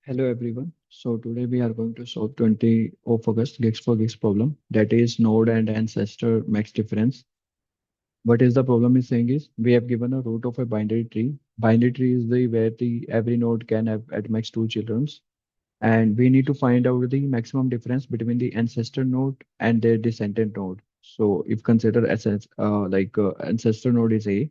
Hello everyone. So today we are going to solve 20 of August gigs for gigs problem, that is node and ancestor max difference. What is the problem is saying is we have given a root of a binary tree. Binary tree is the where the every node can have at max two children, and we need to find out the maximum difference between the ancestor node and their descendant node. So if consider ancestor node is A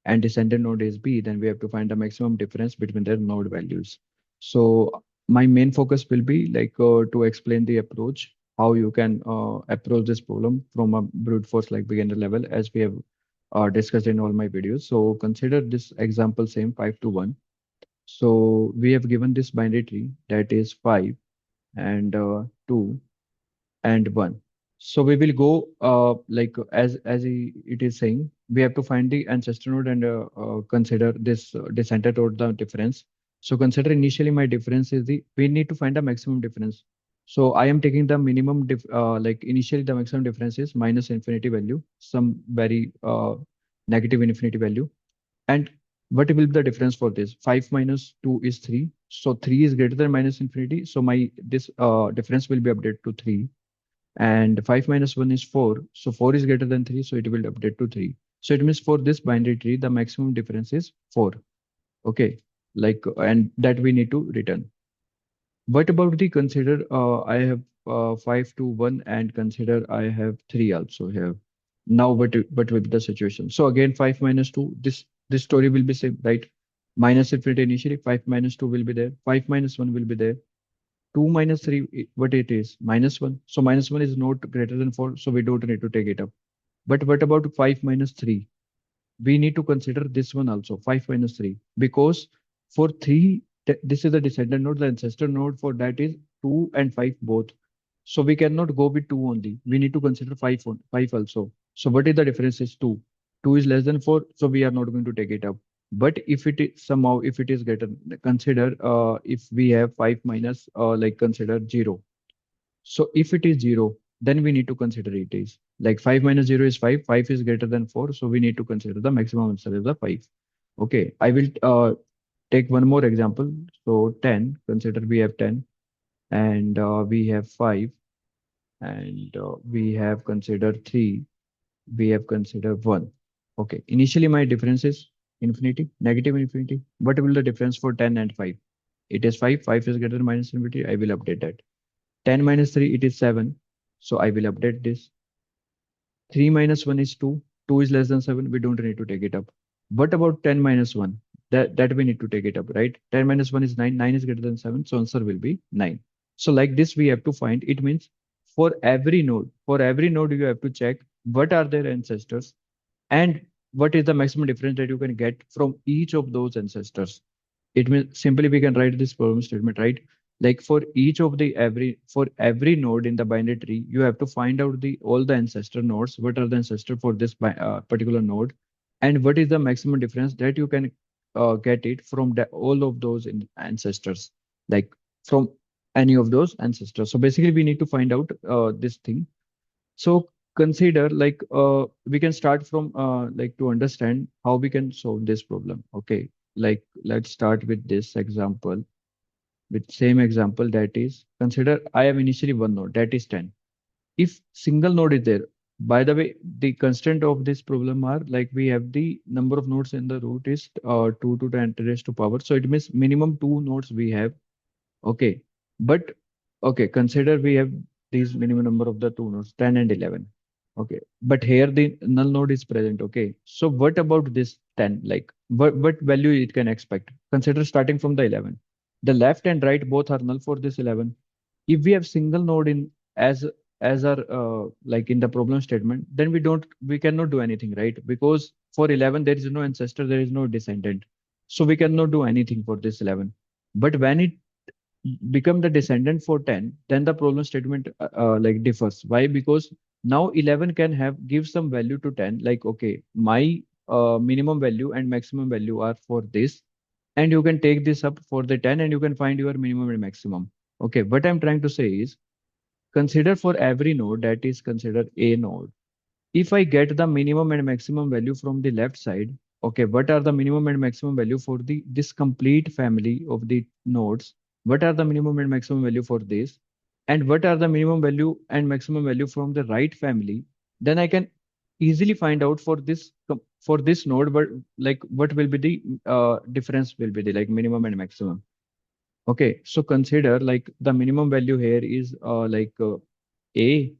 and descendant node is B, then we have to find the maximum difference between their node values. So my main focus will be to explain the approach, how you can approach this problem from a brute force like beginner level, as we have discussed in all my videos. So consider this example same 5 to 1. So we have given this binary tree that is 5 and 2 and 1. So we will go it is saying we have to find the ancestor node and consider this descendant node the difference. So consider initially my difference is the we need to find the maximum difference. So I am taking the minimum initially the maximum difference is minus infinity value, some very negative infinity value. And what will be the difference for this? 5 minus 2 is 3. So 3 is greater than minus infinity. So my this difference will be updated to 3, and 5 minus 1 is 4. So 4 is greater than 3, so it will update to 3. So it means for this binary tree, the maximum difference is 4. Okay, and that we need to return. What about the consider I have 5 to 1 and consider I have 3 also here. Now what will be the situation? So again 5 minus 2, this story will be same, right? Minus infinity initially, 5 minus 2 will be there, 5 minus 1 will be there. 2 minus 3, what it is? Minus 1. So minus 1 is not greater than 4, so we don't need to take it up. But what about 5 minus 3? We need to consider this one also, 5 minus 3, because for 3, this is the descendant node, the ancestor node for that is 2 and 5 both. So we cannot go with 2 only. We need to consider 5 also. So what is the difference is 2. 2 is less than 4, so we are not going to take it up. But if it is somehow, if it is greater, consider if we have 5 minus, consider 0. So if it is 0, then we need to consider it is like 5 minus 0 is 5. 5 is greater than 4. So we need to consider the maximum answer is the 5. Okay, I will take one more example. So 10, consider we have 10 and we have 5 and we have considered 3. We have considered 1. Okay, initially my difference is infinity, negative infinity. What will the difference for 10 and 5? It is 5. 5 is greater than minus infinity. I will update that. 10 minus 3, it is 7. So I will update this. 3 minus 1 is 2. 2 is less than 7. We don't need to take it up. What about 10 minus 1? That we need to take it up, right? 10 minus 1 is 9. 9 is greater than 7. So answer will be 9. So like this, we have to find. It means for every node, you have to check what are their ancestors and what is the maximum difference that you can get from each of those ancestors. It means simply we can write this problem statement, right? Like for each of the every node in the binary tree, you have to find out the all the ancestor nodes. What are the ancestor for this particular node, and what is the maximum difference that you can get it from all of those ancestors, like from any of those ancestors. So basically, we need to find out this thing. So consider we can start from to understand how we can solve this problem. Okay, like let's start with this example, with same example, that is consider I have initially one node that is 10. If single node is there, by the way, the constraint of this problem are like we have the number of nodes in the root is 2 to 10 raised to power. So it means minimum two nodes we have. Okay, but okay, consider we have these minimum number of the two nodes, 10 and 11. Okay, but here the null node is present. Okay, so what about this 10? Like what value it can expect? Consider starting from the 11. The left and right both are null for this 11. If we have single node in as our like in the problem statement, then we cannot do anything, right? Because for 11 there is no ancestor, there is no descendant, so we cannot do anything for this 11. But when it become the descendant for 10, then the problem statement differs. Why? Because now 11 can have give some value to 10, like okay, my minimum value and maximum value are for this, and you can take this up for the 10 and you can find your minimum and maximum. Okay, what I'm trying to say is consider for every node that is considered a node. If I get the minimum and maximum value from the left side, okay, what are the minimum and maximum value for the this complete family of the nodes? what are the minimum and maximum value for this, and what are the minimum value and maximum value from the right family, then I can easily find out for for this node, but like what will be the difference will be the like minimum and maximum. Okay, so consider like the minimum value here is A,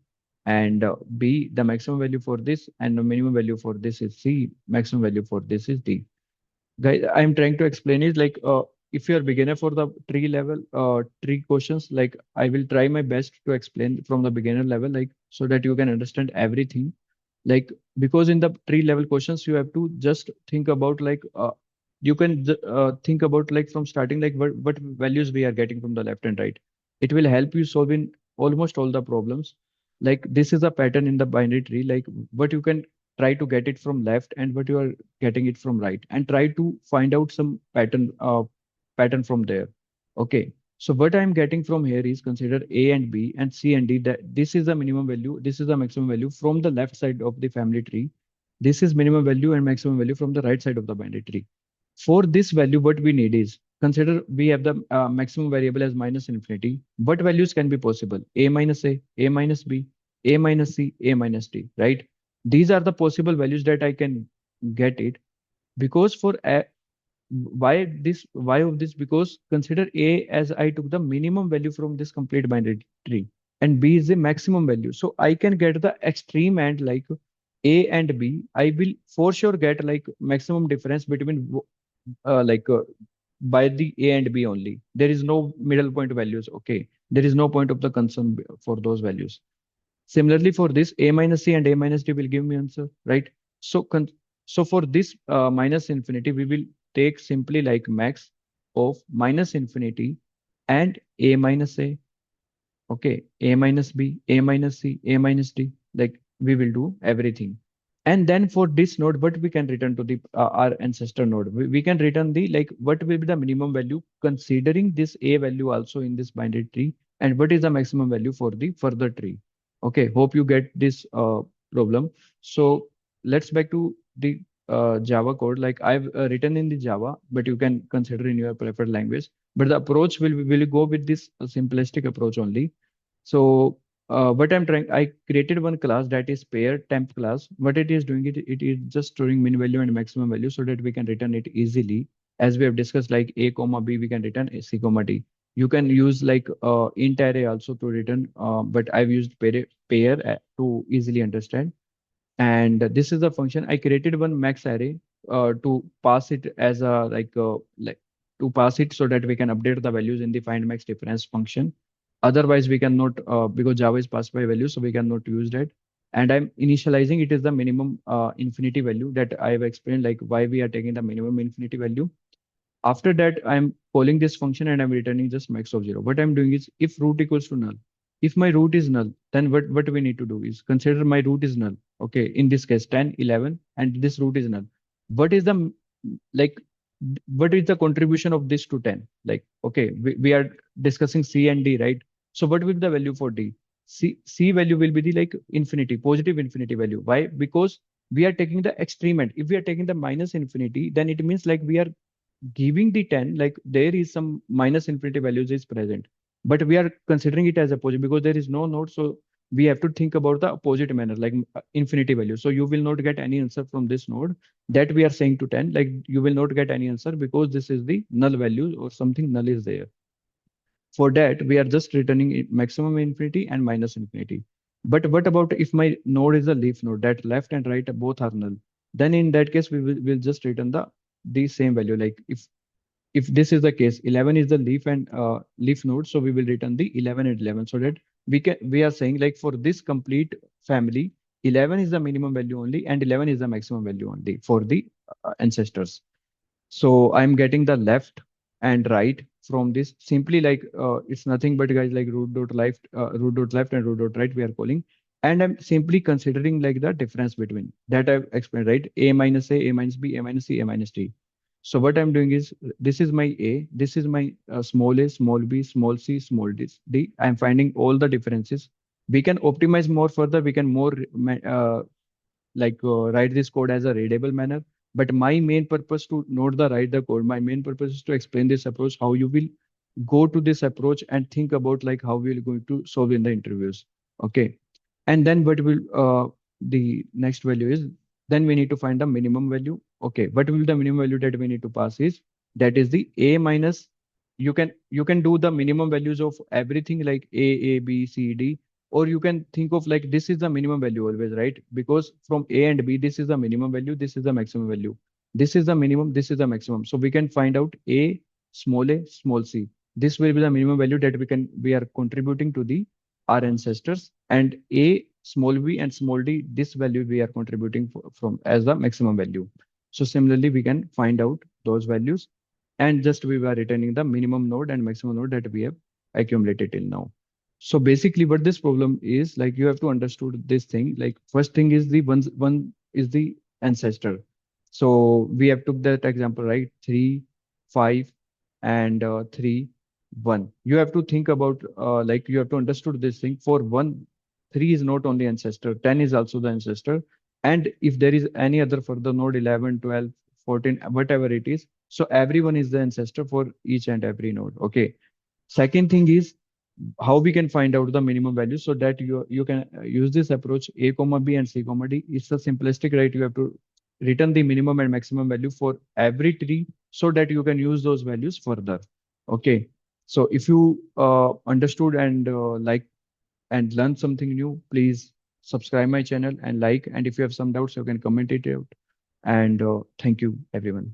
and B, the maximum value for this, and the minimum value for this is C, maximum value for this is D. Guys, I'm trying to explain is like if you're beginner for the tree level tree questions, like I will try my best to explain from the beginner level, like so that you can understand everything. Like because in the tree level questions you have to just think about like you can think about like from starting like what values we are getting from the left and right. It will help you solving almost all the problems. Like this is a pattern in the binary tree, like what you can try to get it from left and what you are getting it from right, and try to find out some pattern from there. Okay, so what I'm getting from here is consider A and B and C and D, that this is the minimum value, this is the maximum value from the left side of the family tree. This is minimum value and maximum value from the right side of the binary tree. For this value, what we need is consider we have the maximum variable as minus infinity. What values can be possible? A minus B, A minus C, A minus D, right? These are the possible values that I can get it, because for a, why of this, because consider A as I took the minimum value from this complete binary tree, and B is the maximum value, so I can get the extreme and like A and B, I will for sure get like maximum difference between by the A and B only. There is no middle point values. Okay, there is no point of the concern for those values. Similarly, for this, A minus C and A minus D will give me answer, right? So, so for this minus infinity, we will take simply like max of minus infinity and A minus A. Okay, A minus B, A minus C, A minus D. Like we will do everything. And then for this node, what we can return to the our ancestor node, we can return the like what will be the minimum value considering this A value also in this binary tree, and what is the maximum value for the further tree. Okay, hope you get this problem. So let's back to the Java code. Like I've written in the Java, but you can consider in your preferred language. But the approach will go with this simplistic approach only. So what I'm trying, I created one class that is pair temp class. What it is doing, it is just storing min value and maximum value so that we can return it easily. As we have discussed, like A comma B, we can return a C comma D. You can use like int array also to return, but I've used pair to easily understand. And this is the function I created one max array to pass it as a like to pass it so that we can update the values in the find max difference function. Otherwise we cannot because Java is passed by value, so we cannot use that. And I'm initializing it is the minimum infinity value that I have explained, like why we are taking the minimum infinity value. After that, I'm calling this function and I'm returning just max of 0. What I'm doing is if root equals to null. If my root is null, then what we need to do is consider my root is null. Okay, in this case 10, 11, and this root is null. What is the like what is the contribution of this to 10? Like, okay, we are discussing C and D, right? So what will be the value for D? C value will be the like infinity, positive infinity value. Why? Because we are taking the extreme end. If we are taking the minus infinity, then it means like we are giving the 10, like there is some minus infinity values is present, but we are considering it as a positive because there is no node. So we have to think about the opposite manner, like infinity value. So you will not get any answer from this node that we are saying to 10, like you will not get any answer because this is the null value or something null is there. For that, we are just returning maximum infinity and minus infinity. But what about if my node is a leaf node, that left and right both are null? Then in that case, will just return the same value. Like if this is the case, 11 is the leaf and leaf node, so we will return the 11 and 11, so that we are saying like for this complete family, 11 is the minimum value only and 11 is the maximum value only for the ancestors. So I'm getting the left and right from this simply like it's nothing but guys like root dot left and root dot right we are calling. And I'm simply considering like the difference between that I've explained, right? A minus A, A minus B, A minus C, A minus D. So what I'm doing is this is my A, this is my small a, small b, small c, small d. I'm finding all the differences. We can optimize more further. We can more write this code as a readable manner. But my main purpose to not the write the code, my main purpose is to explain this approach, how you will go to this approach and think about like how we're going to solve in the interviews. Okay. And then what will the next value is, then we need to find the minimum value. Okay, what will the minimum value that we need to pass is, that is the a minus, you can do the minimum values of everything like a b c d, or you can think of like this is the minimum value always, right? Because from a and b, this is the minimum value, this is the maximum value, this is the minimum, this is the maximum. So we can find out a small c, this will be the minimum value that we are contributing to the our ancestors, and a small v and small d, this value we are contributing from as the maximum value. So similarly we can find out those values, and just we were returning the minimum node and maximum node that we have accumulated till now. So basically what this problem is, like you have to understood this thing, like first thing is the one is the ancestor. So we have took that example, right? 3, 5 and 3, 1. You have to think about like you have to understood this thing. For 1, 3 is not only ancestor, 10 is also the ancestor. And if there is any other further node, 11, 12, 14, whatever it is, so everyone is the ancestor for each and every node. Okay. Second thing is how we can find out the minimum value, so that you can use this approach a comma b and c comma d. It's the simplistic, right? You have to return the minimum and maximum value for every tree, so that you can use those values further. Okay. So if you understood and like and learn something new, please subscribe my channel and like. And if you have some doubts, you can comment it out. And thank you, everyone.